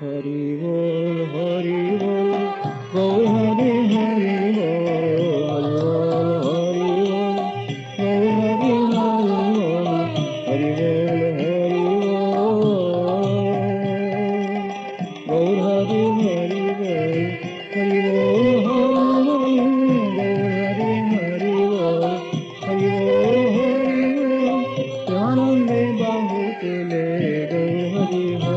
हरि बोल गौर हरि हरि बोल हरि बोल हरि बोल गौर हरि हरि बोल हरि बोल हरि बोल हरि बोल आनंद बाहु के ले गौर हरि